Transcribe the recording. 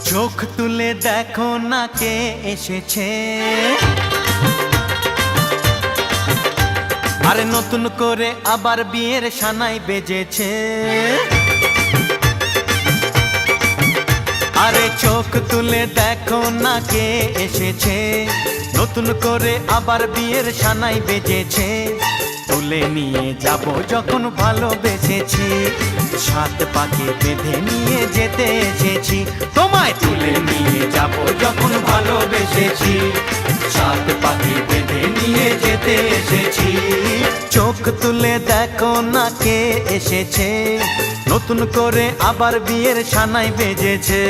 চোখ তুলে দেখো না কে এসেছে, আরে নতুন করে আবার বিয়ের সানাই বেজেছে। আরে চোখ তুলে দেখো না কে এসেছে, নতুন করে আবার বিয়ের সানাই বেজেছে। তুলে নিয়ে যাব যখন ভালোবেসেছি, সাত পাকে বেঁধে নিয়ে যেতে এসেছি। তোমায় তুলে নিয়ে যাব যখন ভালোবেসেছি, সাত পাকে বেঁধে নিয়ে যেতে এসেছি। চোখ তুলে দেখো না কে এসেছে, নতুন করে আবার বিয়ের সানাই বেজেছে।